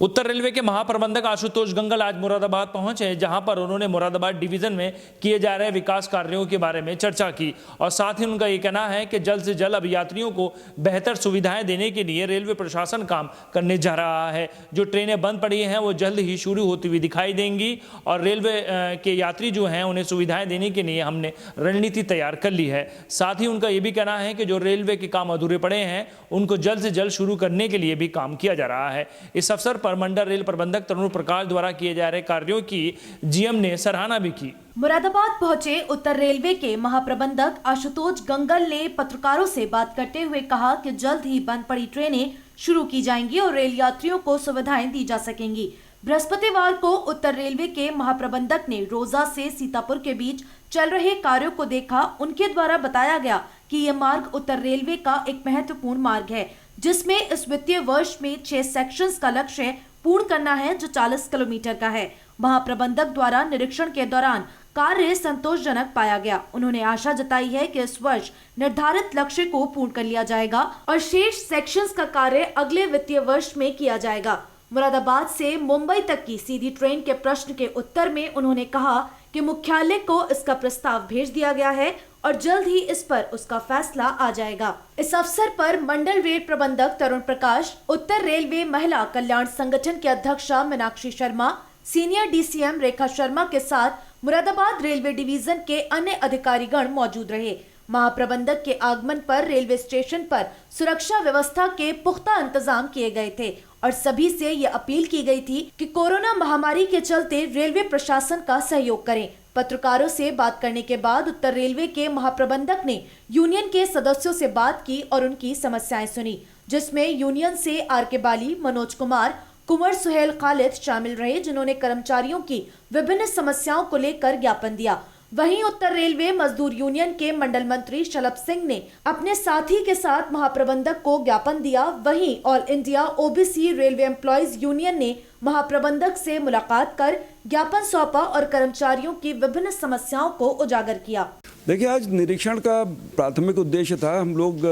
उत्तर railway के महाप्रबंधक आशुतोष गंगल आज मुरादाबाद पहुंचे, जहां पर उन्होंने मुरादाबाद डिवीजन में किए जा रहे विकास कार्यों के बारे में चर्चा की और साथ ही उनका ये कहना है कि जल्द से जल्द अब यात्रियों को बेहतर सुविधाएं देने के लिए रेलवे प्रशासन काम करने जा रहा है। जो ट्रेनें बंद पड़ी हैं वो जल्द ही शुरू होती हुई दिखाई देंगी और रेलवे के यात्री जो हैं उन्हें सुविधाएं देने के लिए हमने रणनीति तैयार कर ली है। साथ ही उनका ये भी कहना है कि जो रेलवे के काम अधूरे पड़े हैं उनको जल्द से जल्द शुरू करने के लिए भी काम किया जा रहा है। इस अवसर पर मंडल रेल प्रबंधक तरुण प्रकाश द्वारा किए जा रहे कार्यों की जीएम ने सराहना भी की। मुरादाबाद पहुंचे उत्तर रेलवे के महाप्रबंधक आशुतोष गंगल ने पत्रकारों से बात करते हुए कहा कि जल्द ही बंद पड़ी ट्रेनें शुरू की जाएंगी और रेल यात्रियों को सुविधाएं दी जा सकेंगी। बृहस्पतिवार को उत्तर रेलवे के महाप्रबंधक ने रोजा से सीतापुर के बीच चल रहे कार्यों को देखा। उनके द्वारा बताया गया कि यह मार्ग उत्तर रेलवे का एक महत्वपूर्ण मार्ग है, जिसमें इस वित्तीय वर्ष में 6 सेक्शंस का लक्ष्य पूर्ण करना है, जो 40 किलोमीटर का है। महाप्रबंधक द्वारा निरीक्षण के दौरान कार्य संतोषजनक पाया गया। उन्होंने आशा जताई है कि इस वर्ष निर्धारित लक्ष्य को पूर्ण कर लिया जाएगा और शेष सेक्शंस का कार्य अगले वित्तीय वर्ष में किया जाएगा। मुरादाबाद से मुंबई तक की सीधी ट्रेन के प्रश्न के उत्तर में उन्होंने कहा कि मुख्यालय को इसका प्रस्ताव भेज दिया गया है और जल्द ही इस पर उसका फैसला आ जाएगा। इस अवसर पर मंडल रेल प्रबंधक तरुण प्रकाश, उत्तर रेलवे महिला कल्याण संगठन के अध्यक्षा मीनाक्षी शर्मा, सीनियर डीसीएम रेखा शर्मा के साथ मुरादाबाद रेलवे डिवीजन के अन्य अधिकारीगण मौजूद रहे। महाप्रबंधक के आगमन पर रेलवे स्टेशन पर सुरक्षा व्यवस्था के पुख्ता इंतजाम किए गए थे और सभी से ये अपील की गई थी कि कोरोना महामारी के चलते रेलवे प्रशासन का सहयोग करें। पत्रकारों से बात करने के बाद उत्तर रेलवे के महाप्रबंधक ने यूनियन के सदस्यों से बात की और उनकी समस्याएं सुनी, जिसमें यूनियन से आर.के. बाली, मनोज कुमार, कुंवर सुहेल खालिद शामिल रहे, जिन्होंने कर्मचारियों की विभिन्न समस्याओं को लेकर ज्ञापन दिया। वहीं उत्तर रेलवे मजदूर यूनियन के मंडल मंत्री शलभ सिंह ने अपने साथी के साथ महाप्रबंधक को ज्ञापन दिया। वहीं all India OBC railway employees union ने महाप्रबंधक से मुलाकात कर ज्ञापन सौंपा और कर्मचारियों की विभिन्न समस्याओं को उजागर किया। देखिए, आज निरीक्षण का प्राथमिक उद्देश्य था, हम लोग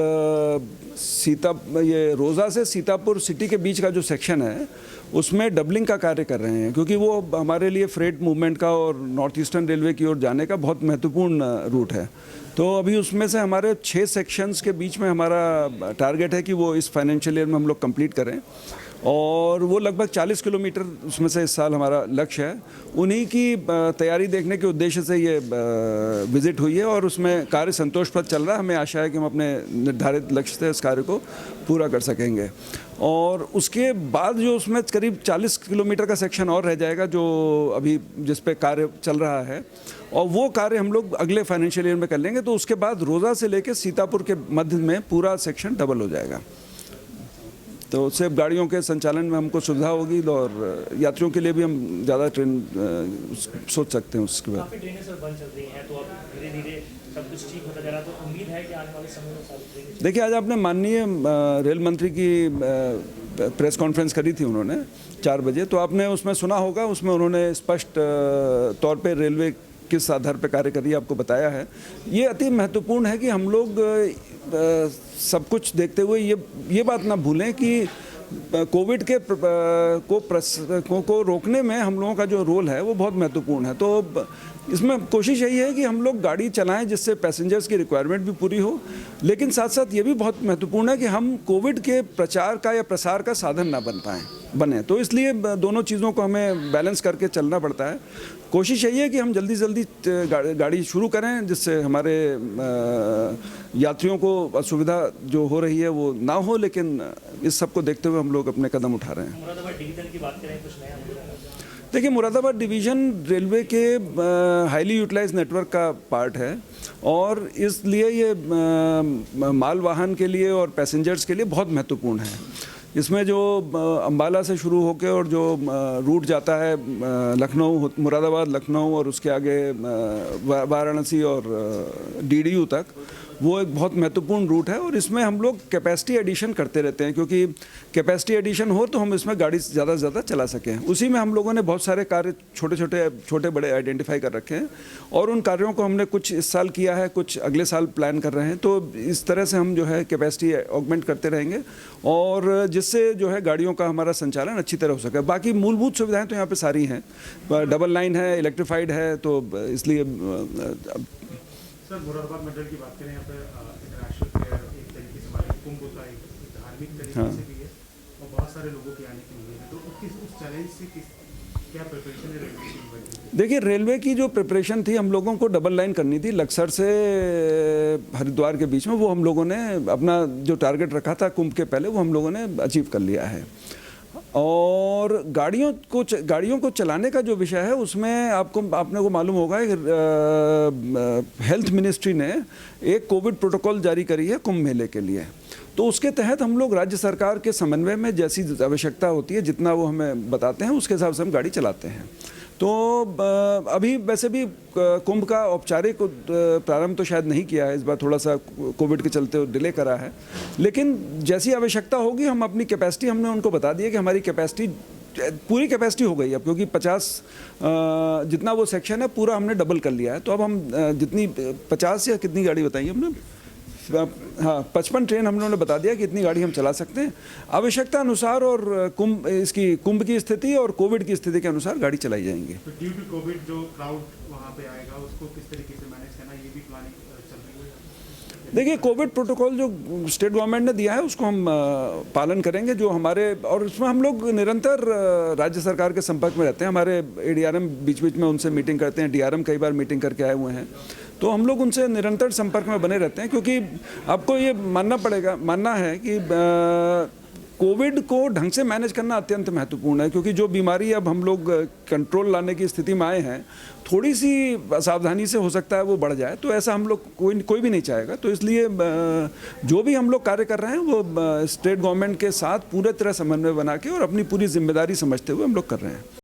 ये रोजा से सीतापुर सिटी के बीच का जो सेक्शन है उसमें डबलिंग का कार्य कर रहे हैं, क्योंकि वो हमारे लिए फ्रेट मूवमेंट का और नॉर्थ ईस्टर्न रेलवे की ओर जाने का बहुत महत्वपूर्ण रूट है। तो अभी उसमें से हमारे 6 सेक्शंस के बीच में हमारा टारगेट है कि वो इस फाइनेंशियल ईयर में हम लोग कंप्लीट करें और वो लगभग 40 किलोमीटर उसमें से इस साल हमारा लक्ष्य है। उन्हीं की तैयारी देखने के उद्देश्य से ये विज़िट हुई है और उसमें कार्य संतोषप्रद चल रहा है। हमें आशा है कि हम अपने निर्धारित लक्ष्य से इस कार्य को पूरा कर सकेंगे और उसके बाद जो उसमें करीब 40 किलोमीटर का सेक्शन और रह जाएगा, जो अभी जिस पे कार्य चल रहा है, और वो कार्य हम लोग अगले फाइनेंशियल ईयर में कर लेंगे। तो उसके बाद रोजा से लेकर सीतापुर के मध्य में पूरा सेक्शन डबल हो जाएगा। तो उससे गाड़ियों के संचालन में हमको सुविधा होगी और यात्रियों के लिए भी हम ज़्यादा ट्रेन सोच सकते हैं। उसके बाद काफ़ी ट्रेनें सर बंद चल रही हैं, तो अब धीरे-धीरे सब कुछ ठीक होता जा रहा है, तो उम्मीद है कि आने वाले समय में सारी ट्रेनें। देखिए, आज आपने माननीय रेल मंत्री की प्रेस कॉन्फ्रेंस करी थी उन्होंने 4 बजे, तो आपने उसमें सुना होगा, उसमें उन्होंने स्पष्ट तौर पर रेलवे किस आधार पर कार्य करिए आपको बताया है। ये अति महत्वपूर्ण है कि हम लोग सब कुछ देखते हुए ये बात ना भूलें कि कोविड के को रोकने में हम लोगों का जो रोल है वो बहुत महत्वपूर्ण है। तो इसमें कोशिश यही है कि हम लोग गाड़ी चलाएं जिससे पैसेंजर्स की रिक्वायरमेंट भी पूरी हो, लेकिन साथ साथ ये भी बहुत महत्वपूर्ण है कि हम कोविड के प्रचार का या प्रसार का साधन ना बने। तो इसलिए दोनों चीज़ों को हमें बैलेंस करके चलना पड़ता है। कोशिश यही है कि हम जल्दी जल्दी गाड़ी शुरू करें जिससे हमारे यात्रियों को असुविधा जो हो रही है वो ना हो, लेकिन इस सब को देखते हुए हम लोग अपने कदम उठा रहे हैं। मुरादाबाद डिवीजन की बात करें, कुछ नया? देखिए, मुरादाबाद डिवीज़न रेलवे के हाईली यूटिलाइज नेटवर्क का पार्ट है और इसलिए ये माल वाहन के लिए और पैसेंजर्स के लिए बहुत महत्वपूर्ण है। इसमें जो अंबाला से शुरू होकर और जो रूट जाता है लखनऊ, मुरादाबाद, लखनऊ और उसके आगे वाराणसी और डीडीयू तक, वो एक बहुत महत्वपूर्ण रूट है और इसमें हम लोग कैपेसिटी एडिशन करते रहते हैं, क्योंकि कैपेसिटी एडिशन हो तो हम इसमें गाड़ी ज़्यादा से ज़्यादा चला सकें। उसी में हम लोगों ने बहुत सारे कार्य छोटे बड़े आइडेंटिफाई कर रखे हैं और उन कार्यों को हमने कुछ इस साल किया है, कुछ अगले साल प्लान कर रहे हैं। तो इस तरह से हम जो है कैपेसिटी ऑगमेंट करते रहेंगे और जिससे जो है गाड़ियों का हमारा संचालन अच्छी तरह हो सके। बाकी मूलभूत सुविधाएं तो यहाँ पे सारी हैं, डबल लाइन है, इलेक्ट्रीफाइड है, तो इसलिए सर मुरादाबाद मंडल की बात करें, यहाँ पे इंटरनेशनल फेयर एक तरीके से हमारे कुंभ होता है, एक धार्मिक तरीके से भी है और बहुत सारे लोगों के आने की उम्मीद है, तो उस चैलेंज से क्या प्रिपरेशन है रेलवे की? देखिए, रेलवे की जो प्रिपरेशन थी, हम लोगों को डबल लाइन करनी थी लक्सर से हरिद्वार के बीच में, वो हम लोगों ने अपना जो टारगेट रखा था कुंभ के पहले, वो हम लोगों ने अचीव कर लिया है। और गाड़ियों को चलाने का जो विषय है उसमें आपने को मालूम होगा कि हेल्थ मिनिस्ट्री ने एक कोविड प्रोटोकॉल जारी करी है कुंभ मेले के लिए। तो उसके तहत हम लोग राज्य सरकार के समन्वय में जैसी आवश्यकता होती है, जितना वो हमें बताते हैं, उसके हिसाब से हम गाड़ी चलाते हैं। तो अभी वैसे भी कुंभ का औपचारिक प्रारंभ तो शायद नहीं किया है, इस बार थोड़ा सा कोविड के चलते डिले करा है, लेकिन जैसी आवश्यकता होगी हम अपनी कैपेसिटी, हमने उनको बता दिया कि हमारी कैपेसिटी पूरी कैपेसिटी हो गई अब, क्योंकि 50 जितना वो सेक्शन है पूरा हमने डबल कर लिया है। तो अब हम जितनी 50 या कितनी गाड़ी बताई हमने, हाँ 55 ट्रेन हम लोगों ने बता दिया कि इतनी गाड़ी हम चला सकते हैं। आवश्यकता अनुसार और कुंभ की स्थिति और कोविड की स्थिति के अनुसार गाड़ी चलाई जाएंगी। तो ड्यू टू कोविड जो क्राउड वहाँ पे आएगा उसको किस तरीके से मैनेज करना, ये भी प्लानिंग चल रही है? देखिए, कोविड प्रोटोकॉल जो स्टेट गवर्नमेंट ने दिया है उसको हम पालन करेंगे, जो हमारे, और उसमें हम लोग निरंतर राज्य सरकार के संपर्क में रहते हैं। हमारे ADRM बीच में उनसे मीटिंग करते हैं, DRM कई बार मीटिंग करके आए हुए हैं, तो हम लोग उनसे निरंतर संपर्क में बने रहते हैं। क्योंकि आपको ये मानना है कि कोविड को ढंग से मैनेज करना अत्यंत महत्वपूर्ण है, क्योंकि जो बीमारी अब हम लोग कंट्रोल लाने की स्थिति में आए हैं, थोड़ी सी सावधानी से हो सकता है वो बढ़ जाए, तो ऐसा हम लोग कोई भी नहीं चाहेगा। तो इसलिए जो भी हम लोग कार्य कर रहे हैं वो स्टेट गवर्नमेंट के साथ पूरे तरह समन्वय बना के और अपनी पूरी जिम्मेदारी समझते हुए हम लोग कर रहे हैं।